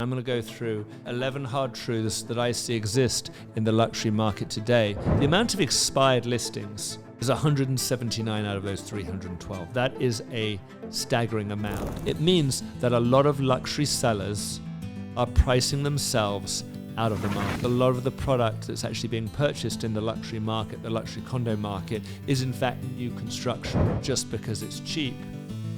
I'm going to go through 11 hard truths that I see exist in the luxury market today. The amount of expired listings is 179 out of those 312. That is a staggering amount. It means that a lot of luxury sellers are pricing themselves out of the market. A lot of the product that's actually being purchased in the luxury market, the luxury condo market, is in fact new construction just because it's cheap.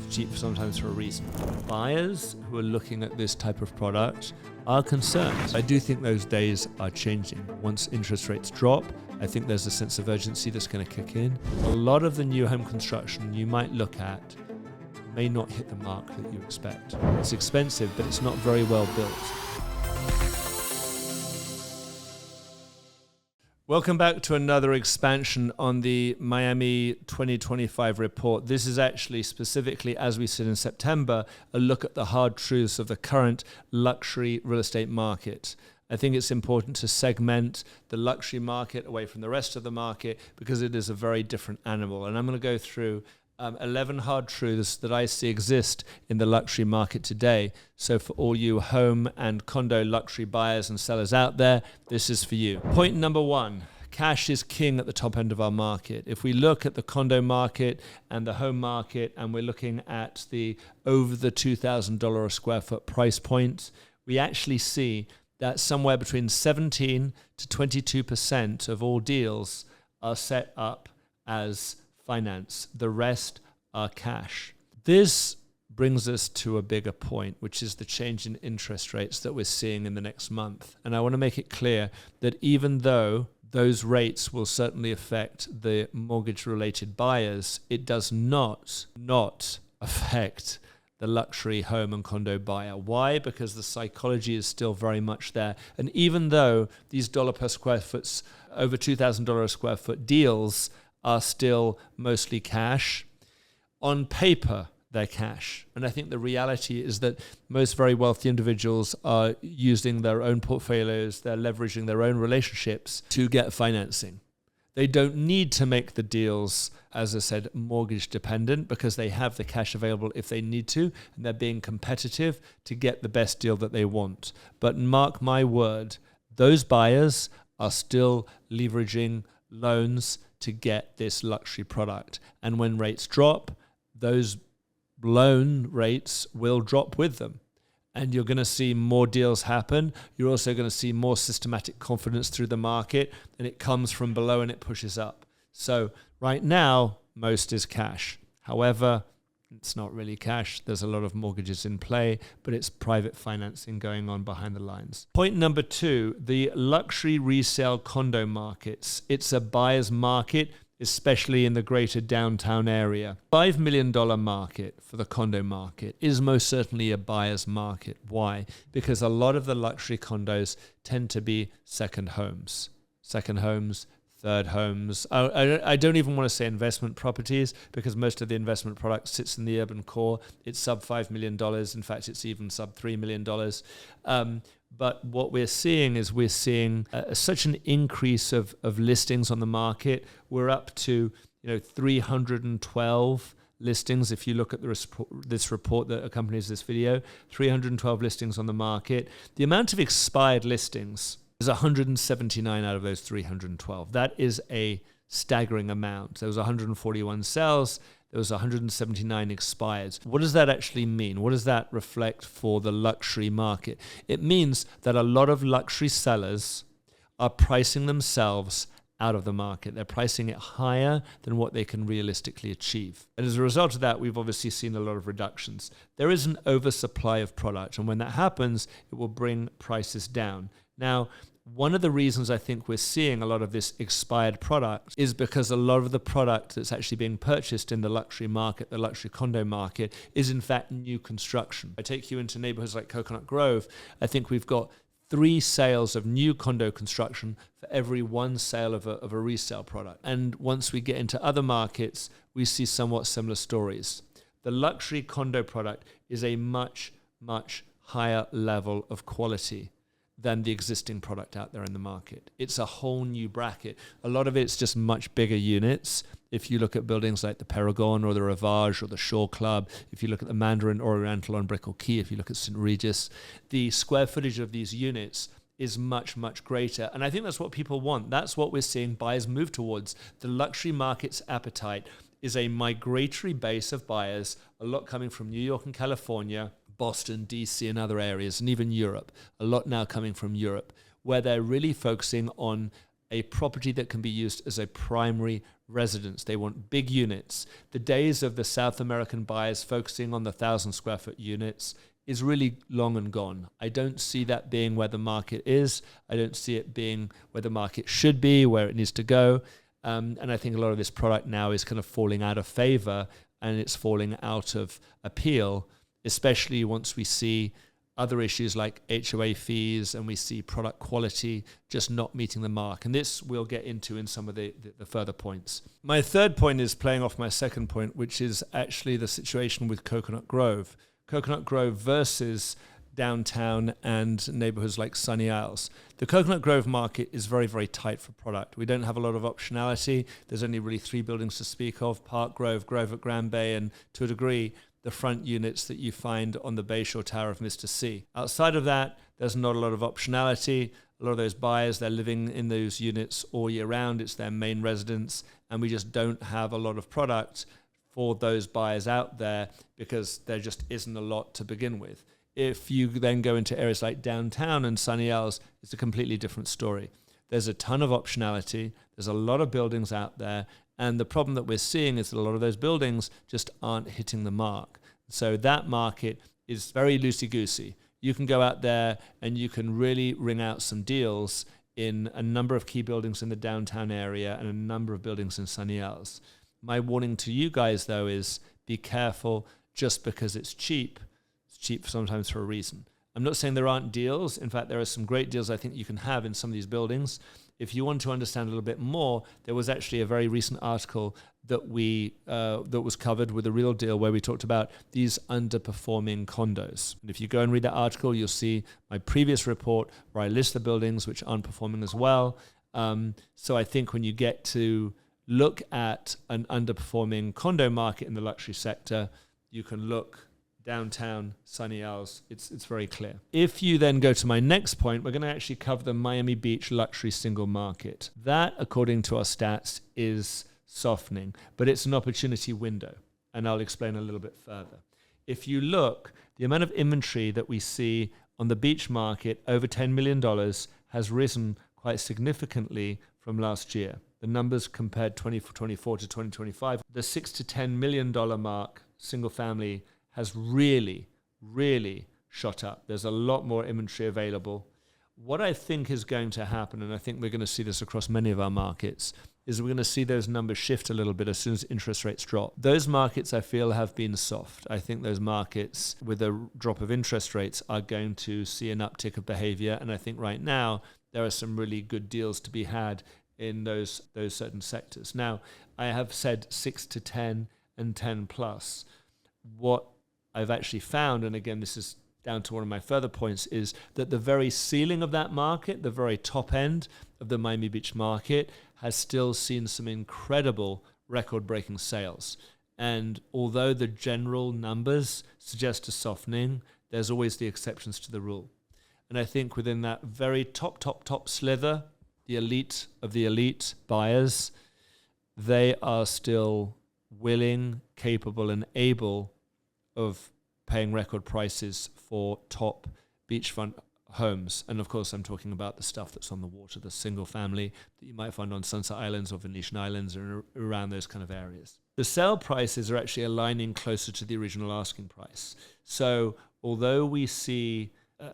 Cheap sometimes for a reason. Buyers who are looking at this type of product are concerned. I do think those days are changing. Once interest rates drop, I think there's a sense of urgency that's going to kick in. A lot of the new home construction you might look at may not hit the mark that you expect. It's expensive, but it's not very well built. Welcome back to another expansion on the Miami 2025 report. This is actually specifically, as we sit in September, a look at the hard truths of the current luxury real estate market. I think it's important to segment the luxury market away from the rest of the market because it is a very different animal. And I'm going to go through 11 hard truths that I see exist in the luxury market today. So for all you home and condo luxury buyers and sellers out there, this is for you. Point number one, cash is king at the top end of our market. If we look at the condo market and the home market, and we're looking at the over the $2,000 a square foot price point, we actually see that somewhere between 17 to 22% of all deals are set up as finance. The rest are cash. This brings us to a bigger point, which is the change in interest rates that we're seeing in the next month. And I want to make it clear that even though those rates will certainly affect the mortgage-related buyers, it does not affect the luxury home and condo buyer. Why? Because the psychology is still very much there. And even though these dollar per square foot, over $2,000 a square foot deals are still mostly cash, on paper they're cash. And I think the reality is that most very wealthy individuals are using their own portfolios, they're leveraging their own relationships to get financing. They don't need to make the deals, as I said, mortgage dependent because they have the cash available if they need to, and they're being competitive to get the best deal that they want. But mark my word, those buyers are still leveraging loans to get this luxury product. And when rates drop, those loan rates will drop with them. And you're going to see more deals happen. You're also going to see more systematic confidence through the market, and it comes from below and it pushes up. So right now, most is cash. However, it's not really cash. There's a lot of mortgages in play, but it's private financing going on behind the lines. Point number two, the luxury resale condo markets. It's a buyer's market, especially in the greater downtown area. $5 million market for the condo market is most certainly a buyer's market. Why? Because a lot of the luxury condos tend to be second homes, third homes. I don't even want to say investment properties because most of the investment product sits in the urban core. It's sub $5 million. In fact, it's even sub $3 million. But what we're seeing is such an increase of listings on the market. We're up to 312 listings. If you look at this report that accompanies this video, 312 listings on the market. The amount of expired listings is 179 out of those 312. That is a staggering amount. There was 141 sales. There was 179 expired. What does that actually mean? What does that reflect for the luxury market? It means that a lot of luxury sellers are pricing themselves out of the market. They're pricing it higher than what they can realistically achieve. And as a result of that, we've obviously seen a lot of reductions. There is an oversupply of product, and when that happens, it will bring prices down. Now, one of the reasons I think we're seeing a lot of this expired product is because a lot of the product that's actually being purchased in the luxury market, the luxury condo market, is in fact new construction. I take you into neighborhoods like Coconut Grove. I think we've got 3 sales of new condo construction for every 1 sale of a resale product. And once we get into other markets, we see somewhat similar stories. The luxury condo product is a much, much higher level of quality than the existing product out there in the market. It's a whole new bracket. A lot of it's just much bigger units. If you look at buildings like the Paragon or the Rivage or the Shore Club, if you look at the Mandarin Oriental on Brickell Quay, if you look at St. Regis, the square footage of these units is much, much greater. And I think that's what people want. That's what we're seeing buyers move towards. The luxury market's appetite is a migratory base of buyers, a lot coming from New York and California, Boston, DC, and other areas, and even Europe, a lot now coming from Europe, where they're really focusing on a property that can be used as a primary residence. They want big units. The days of the South American buyers focusing on the 1,000 square foot units is really long and gone. I don't see that being where the market is. I don't see it being where the market should be, where it needs to go. And I think a lot of this product now is kind of falling out of favor, and it's falling out of appeal, especially once we see other issues like HOA fees and we see product quality just not meeting the mark. And this we'll get into in some of the further points. My third point is playing off my second point, which is actually the situation with Coconut Grove. Coconut Grove versus downtown and neighborhoods like Sunny Isles. The Coconut Grove market is very, very tight for product. We don't have a lot of optionality. There's only really 3 buildings to speak of: Park Grove, Grove at Grand Bay, and to a degree, the front units that you find on the Bayshore Tower of Mr. C. Outside of that, there's not a lot of optionality. A lot of those buyers, they're living in those units all year round. It's their main residence, and we just don't have a lot of product for those buyers out there because there just isn't a lot to begin with. If you then go into areas like downtown and Sunny Isles, it's a completely different story. There's a ton of optionality. There's a lot of buildings out there. And the problem that we're seeing is that a lot of those buildings just aren't hitting the mark. So that market is very loosey-goosey. You can go out there and you can really wring out some deals in a number of key buildings in the downtown area and a number of buildings in Sunny Isles. My warning to you guys, though, is be careful. Just because it's cheap sometimes for a reason. I'm not saying there aren't deals. In fact, there are some great deals I think you can have in some of these buildings. If you want to understand a little bit more, there was actually a very recent article that that was covered with a Real Deal where we talked about these underperforming condos. And if you go and read that article, you'll see my previous report where I list the buildings which aren't performing as well. So I think when you get to look at an underperforming condo market in the luxury sector, you can look downtown, Sunny Isles. It's very clear. If you then go to my next point, we're going to actually cover the Miami Beach luxury single market. That, according to our stats, is softening, but it's an opportunity window, and I'll explain a little bit further. If you look, the amount of inventory that we see on the beach market, over $10 million, has risen quite significantly from last year. The numbers compared 2024 to 2025, the $6 to $10 million mark, single family, has really, really shot up. There's a lot more inventory available. What I think is going to happen, and I think we're going to see this across many of our markets, is we're going to see those numbers shift a little bit as soon as interest rates drop. Those markets, I feel, have been soft. I think those markets with a drop of interest rates are going to see an uptick of behavior, and I think right now there are some really good deals to be had in those certain sectors. Now, I have said 6 to 10 and 10 plus. What I've actually found, and again, this is down to one of my further points, is that the very ceiling of that market, the very top end of the Miami Beach market, has still seen some incredible record-breaking sales. And although the general numbers suggest a softening, there's always the exceptions to the rule. And I think within that very top slither, the elite of the elite buyers, they are still willing, capable, and able of paying record prices for top beachfront homes. And of course, I'm talking about the stuff that's on the water, the single family that you might find on Sunset Islands or Venetian Islands or around those kind of areas. The sale prices are actually aligning closer to the original asking price. So although we see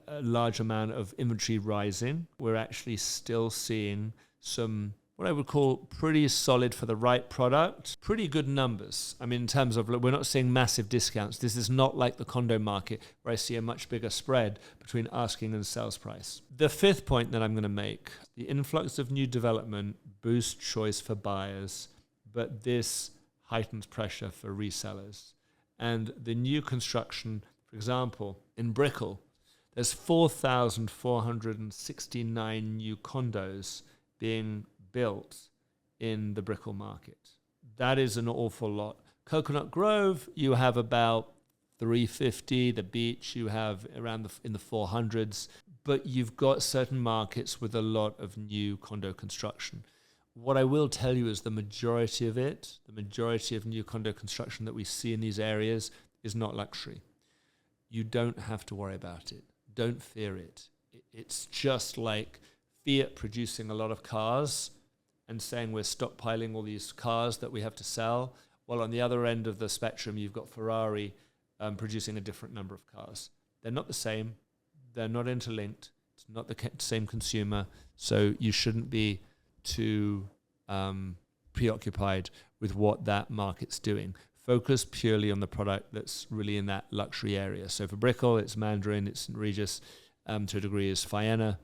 a large amount of inventory rising, we're actually still seeing some, what I would call pretty solid for the right product, pretty good numbers. I mean, in terms of, we're not seeing massive discounts. This is not like the condo market where I see a much bigger spread between asking and sales price. The fifth point that I'm going to make, the influx of new development boosts choice for buyers, but this heightens pressure for resellers. And the new construction, for example, in Brickell, There's 4,469 new condos being built in the Brickell market. That is an awful lot. Coconut Grove, you have about 350. The Beach, you have around in the 400s. But you've got certain markets with a lot of new condo construction. What I will tell you is the majority of new condo construction that we see in these areas is not luxury. You don't have to worry about it. Don't fear it. It's just like Fiat producing a lot of cars and saying we're stockpiling all these cars that we have to sell. Well, on the other end of the spectrum, you've got Ferrari producing a different number of cars. They're not the same. They're not interlinked. It's not the same consumer. So you shouldn't be too preoccupied with what that market's doing. Focus purely on the product that's really in that luxury area. So for Brickell, it's Mandarin, it's St. Regis, to a degree is Vienna.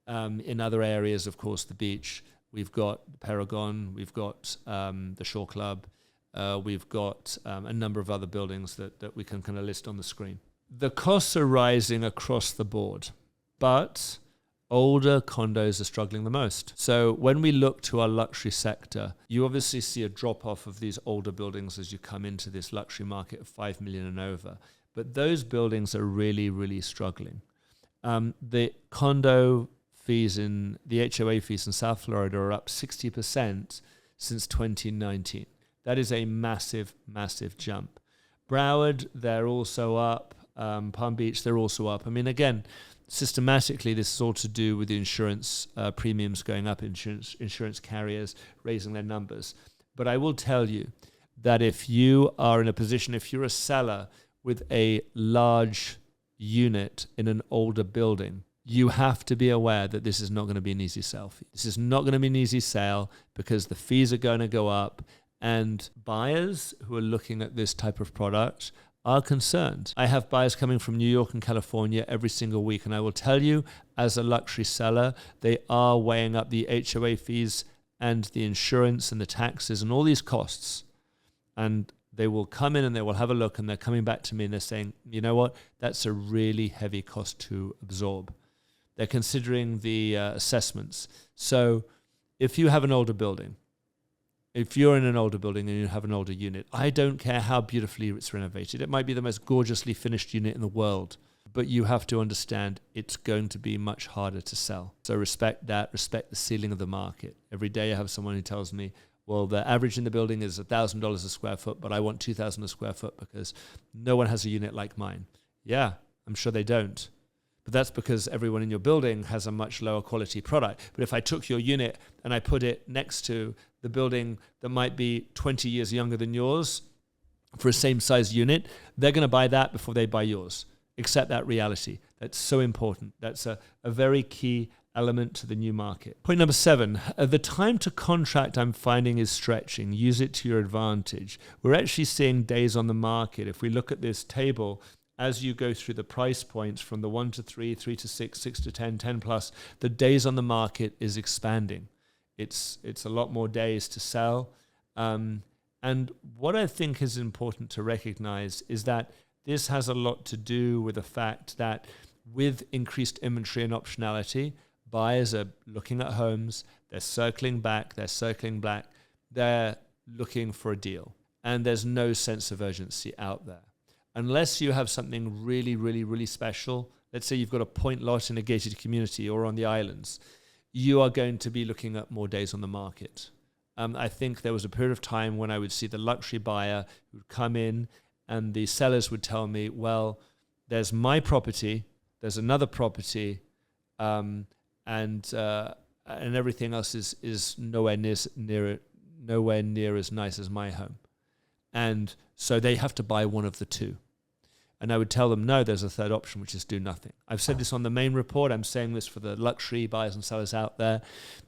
In other areas, of course, the Beach, we've got Paragon, we've got the Shore Club, we've got a number of other buildings that we can kind of list on the screen. The costs are rising across the board, but older condos are struggling the most. So when we look to our luxury sector, you obviously see a drop-off of these older buildings as you come into this luxury market of 5 million and over. But those buildings are really, really struggling. The condo fees the HOA fees in South Florida are up 60% since 2019. That is a massive, massive jump. Broward, they're also up. Palm Beach, they're also up. I mean, again, systematically, this is all to do with the insurance premiums going up, insurance carriers raising their numbers. But I will tell you that if you are in a position, if you're a seller with a large unit in an older building, you have to be aware that this is not going to be an easy sale for you. This is not going to be an easy sale because the fees are going to go up, and buyers who are looking at this type of product are concerned. I have buyers coming from New York and California every single week, and I will tell you, as a luxury seller, they are weighing up the HOA fees and the insurance and the taxes and all these costs. And they will come in and they will have a look, and they're coming back to me and they're saying, you know what, that's a really heavy cost to absorb. They're considering the assessments. So if you have an older building, if you're in an older building and you have an older unit, I don't care how beautifully it's renovated. It might be the most gorgeously finished unit in the world, but you have to understand it's going to be much harder to sell. So respect that, respect the ceiling of the market. Every day I have someone who tells me, well, the average in the building is $1,000 a square foot, but I want $2,000 a square foot because no one has a unit like mine. Yeah, I'm sure they don't. But that's because everyone in your building has a much lower quality product. But if I took your unit and I put it next to the building that might be 20 years younger than yours for a same size unit, they're going to buy that before they buy yours. Accept that reality. That's so important. That's a very key element to the new market. Point number 7, the time to contract I'm finding is stretching. Use it to your advantage. We're actually seeing days on the market. If we look at this table, as you go through the price points from the 1 to 3, 3 to 6, 6 to 10, 10 plus, the days on the market is expanding. It's a lot more days to sell. And what I think is important to recognize is that this has a lot to do with the fact that with increased inventory and optionality, buyers are looking at homes, they're circling back, they're looking for a deal. And there's no sense of urgency out there. Unless you have something really, really, really special, let's say you've got a point lot in a gated community or on the islands, you are going to be looking at more days on the market. I think there was a period of time when I would see the luxury buyer who would come in and the sellers would tell me, well, there's my property, there's another property, and everything else is nowhere near as nice as my home. And so they have to buy one of the two. And I would tell them, no, there's a third option, which is do nothing. I've said this on the main report. I'm saying this for the luxury buyers and sellers out there.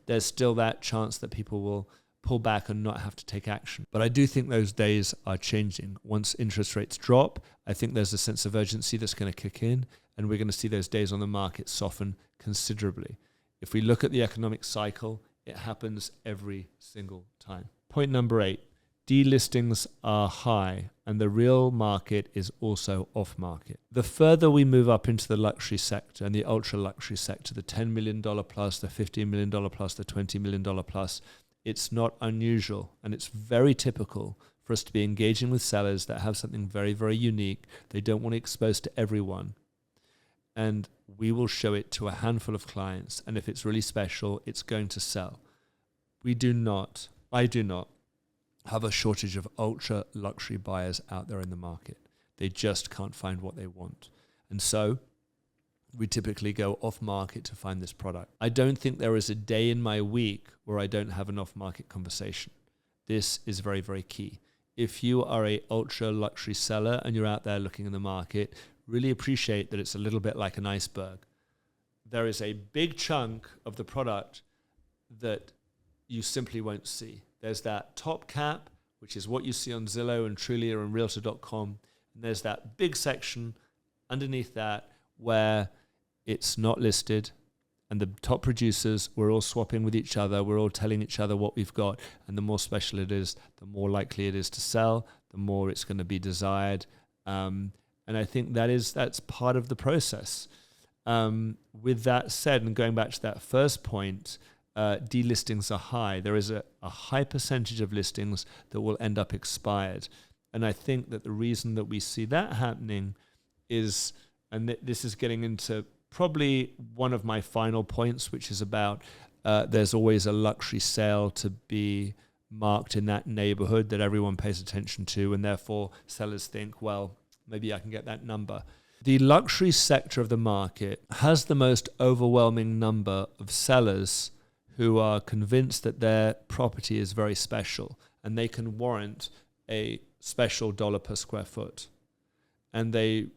There's still that chance that people will pull back and not have to take action. But I do think those days are changing. Once interest rates drop, I think there's a sense of urgency that's going to kick in, and we're going to see those days on the market soften considerably. If we look at the economic cycle, it happens every single time. Point number 8. delistings are high and the real market is also off market. The further we move up into the luxury sector and the ultra luxury sector, the $10 million plus, the $15 million plus, the $20 million plus, it's not unusual and it's very typical for us to be engaging with sellers that have something very, very unique. They don't want to expose to everyone. And we will show it to a handful of clients. And if it's really special, it's going to sell. I do not have a shortage of ultra luxury buyers out there in the market. They just can't find what they want. And so we typically go off market to find this product. I don't think there is a day in my week where I don't have an off market conversation. This is very, very key. If you are a ultra luxury seller and you're out there looking in the market, really appreciate that it's a little bit like an iceberg. There is a big chunk of the product that you simply won't see. There's that top cap, which is what you see on Zillow and Trulia and Realtor.com. And there's that big section underneath that where it's not listed. And the top producers, we're all swapping with each other. We're all telling each other what we've got. And the more special it is, the more likely it is to sell, the more it's going to be desired. And I think that's part of the process. With that said, and going back to that first point, delistings are high. There is a high percentage of listings that will end up expired. And I think that the reason that we see that happening is, and this is getting into probably one of my final points, which is about there's always a luxury sale to be marked in that neighborhood that everyone pays attention to, and therefore sellers think, well, maybe I can get that number. The luxury sector of the market has the most overwhelming number of sellers who are convinced that their property is very special and they can warrant a special dollar per square foot. And they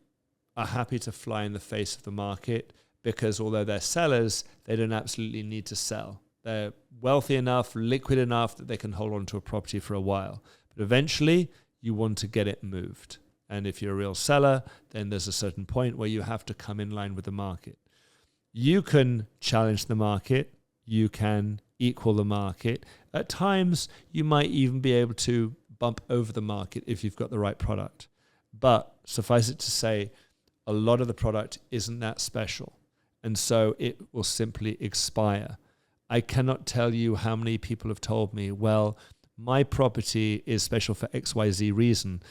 are happy to fly in the face of the market because although they're sellers, they don't absolutely need to sell. They're wealthy enough, liquid enough that they can hold on to a property for a while. But eventually, you want to get it moved. And if you're a real seller, then there's a certain point where you have to come in line with the market. You can challenge the market. You can equal the market. At times, you might even be able to bump over the market if you've got the right product. But suffice it to say, a lot of the product isn't that special. And so it will simply expire. I cannot tell you how many people have told me, well, my property is special for XYZ reason.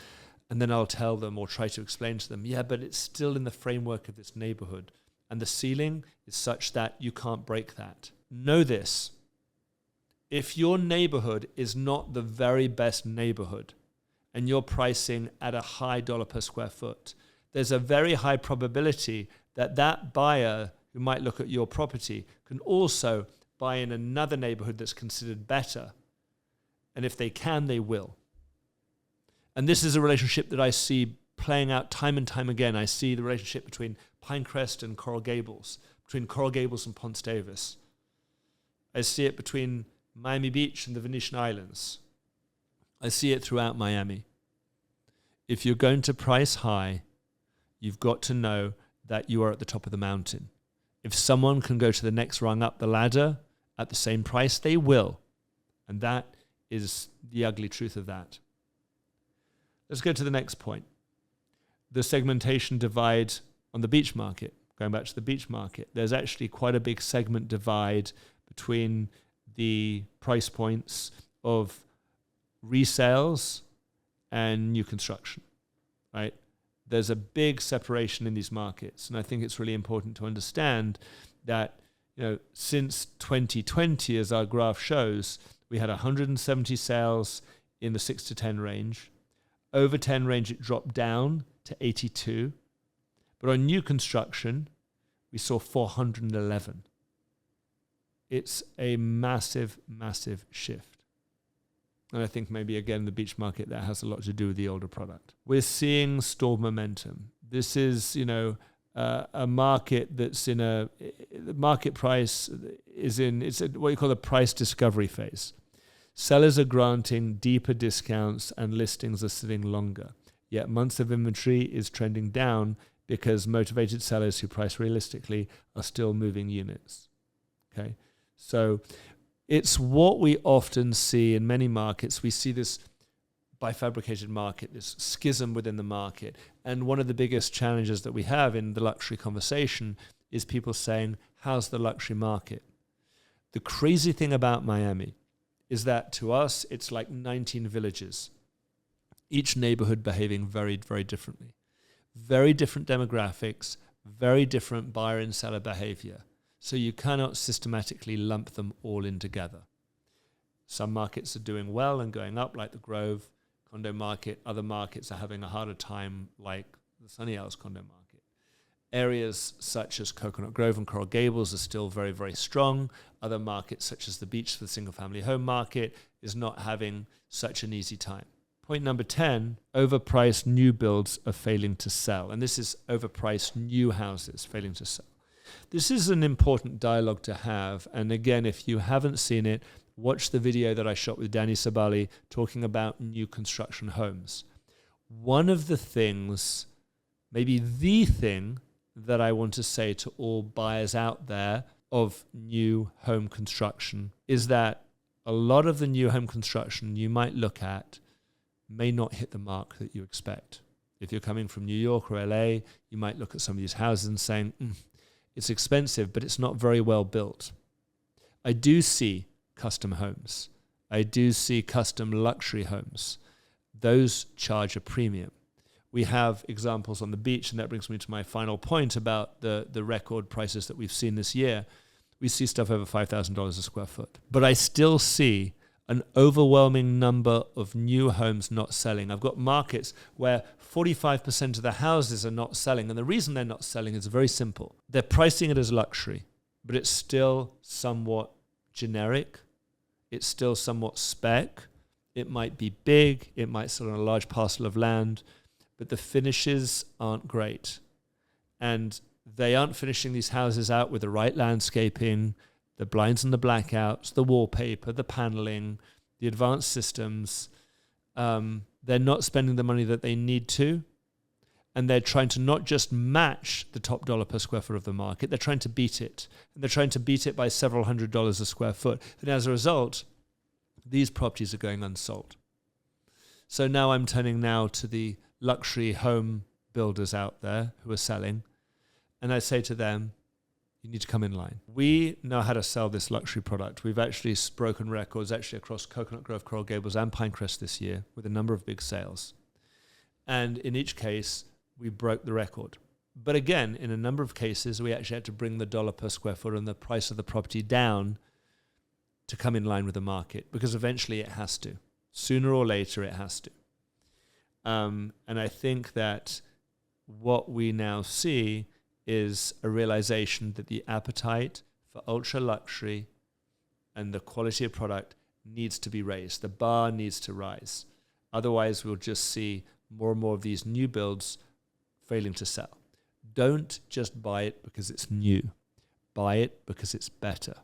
And then I'll tell them or try to explain to them, yeah, but it's still in the framework of this neighborhood. And the ceiling is such that you can't break that. Know this. If your neighborhood is not the very best neighborhood and you're pricing at a high dollar per square foot, there's a very high probability that that buyer who might look at your property can also buy in another neighborhood that's considered better. And if they can, they will. And this is a relationship that I see playing out time and time again. I see the relationship between Pinecrest and Coral Gables, between Coral Gables and Ponce Davis. I see it between Miami Beach and the Venetian Islands. I see it throughout Miami. If you're going to price high, you've got to know that you are at the top of the mountain. If someone can go to the next rung up the ladder at the same price, they will. And that is the ugly truth of that. Let's go to the next point. The segmentation divide on the beach market. Going back to the beach market, there's actually quite a big segment divide between the price points of resales and new construction, right? There's a big separation in these markets. And I think it's really important to understand that, since 2020, as our graph shows, we had 170 sales in the 6 to 10 range. Over 10 range, it dropped down to 82. But on new construction, we saw 411. It's a massive, massive shift. And I think maybe, again, the beach market, that has a lot to do with the older product. We're seeing store momentum. This is, a market that's the market price is it's what you call the price discovery phase. Sellers are granting deeper discounts and listings are sitting longer. Yet months of inventory is trending down because motivated sellers who price realistically are still moving units. Okay, so it's what we often see in many markets. We see this bifurcated market, this schism within the market. And one of the biggest challenges that we have in the luxury conversation is people saying, how's the luxury market? The crazy thing about Miami is that to us, it's like 19 villages, each neighborhood behaving very, very differently. Very different demographics, very different buyer and seller behavior. So you cannot systematically lump them all in together. Some markets are doing well and going up, like the Grove condo market. Other markets are having a harder time, like the Sunny Isles condo market. Areas such as Coconut Grove and Coral Gables are still very, very strong. Other markets, such as the beach for the single-family home market, is not having such an easy time. Point number 10, overpriced new builds are failing to sell. And this is overpriced new houses failing to sell. This is an important dialogue to have. And again, if you haven't seen it, watch the video that I shot with Danny Sabali talking about new construction homes. One of the things, maybe the thing that I want to say to all buyers out there of new home construction is that a lot of the new home construction you might look at may not hit the mark that you expect. If you're coming from New York or LA, you might look at some of these houses and saying, it's expensive, but it's not very well built. I do see custom homes. I do see custom luxury homes. Those charge a premium. We have examples on the beach, and that brings me to my final point about the record prices that we've seen this year. We see stuff over $5,000 a square foot. But I still see an overwhelming number of new homes not selling. I've got markets where 45% of the houses are not selling. And the reason they're not selling is very simple. They're pricing it as luxury, but it's still somewhat generic. It's still somewhat spec. It might be big. It might sit on a large parcel of land, but the finishes aren't great. And they aren't finishing these houses out with the right landscaping, the blinds and the blackouts, the wallpaper, the paneling, the advanced systems. They're not spending the money that they need to. And they're trying to not just match the top dollar per square foot of the market, they're trying to beat it. And they're trying to beat it by several $100s a square foot. And as a result, these properties are going unsold. So now I'm turning now to the luxury home builders out there who are selling. And I say to them, you need to come in line. We know how to sell this luxury product. We've actually broken records actually across Coconut Grove, Coral Gables, and Pinecrest this year with a number of big sales. And in each case, we broke the record. But again, in a number of cases, we actually had to bring the dollar per square foot and the price of the property down to come in line with the market, because eventually it has to. Sooner or later, it has to. And I think that what we now see is a realization that the appetite for ultra luxury and the quality of product needs to be raised. The bar needs to rise. Otherwise, we'll just see more and more of these new builds failing to sell. Don't just buy it because it's new. Buy it because it's better.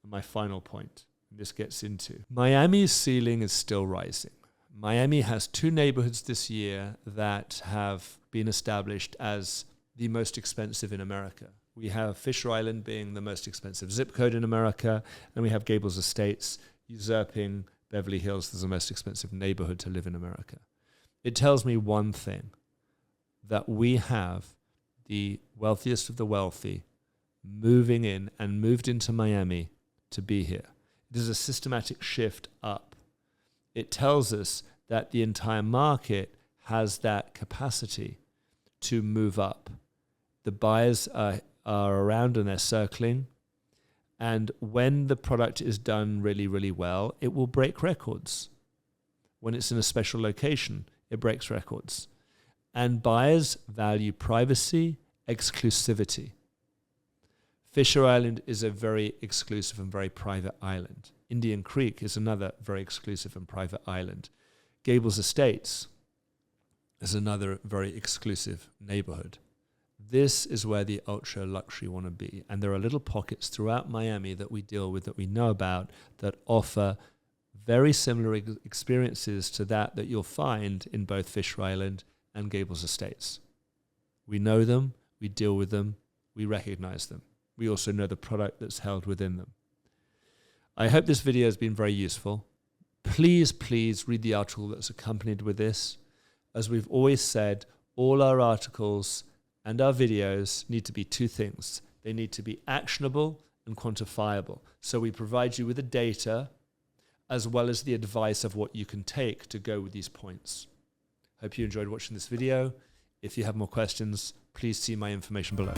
And my final point, this gets into Miami's ceiling is still rising. Miami has 2 neighborhoods this year that have been established as the most expensive in America. We have Fisher Island being the most expensive zip code in America, and we have Gables Estates usurping Beverly Hills as the most expensive neighborhood to live in America. It tells me one thing, that we have the wealthiest of the wealthy moving in and moved into Miami to be here. It is a systematic shift up. It tells us that the entire market has that capacity to move up. The buyers are around and they're circling. And when the product is done really, really well, it will break records. When it's in a special location, it breaks records. And buyers value privacy, exclusivity. Fisher Island is a very exclusive and very private island. Indian Creek is another very exclusive and private island. Gables Estates is another very exclusive neighborhood. This is where the ultra luxury want to be. And there are little pockets throughout Miami that we deal with, that we know about, that offer very similar experiences to that you'll find in both Fisher Island and Gables Estates. We know them, we deal with them, we recognize them. We also know the product that's held within them. I hope this video has been very useful. please, please read the article that's accompanied with this. As we've always said, all our articles and our videos need to be two things. They need to be actionable and quantifiable. So we provide you with the data as well as the advice of what you can take to go with these points. Hope you enjoyed watching this video. If you have more questions, please see my information below.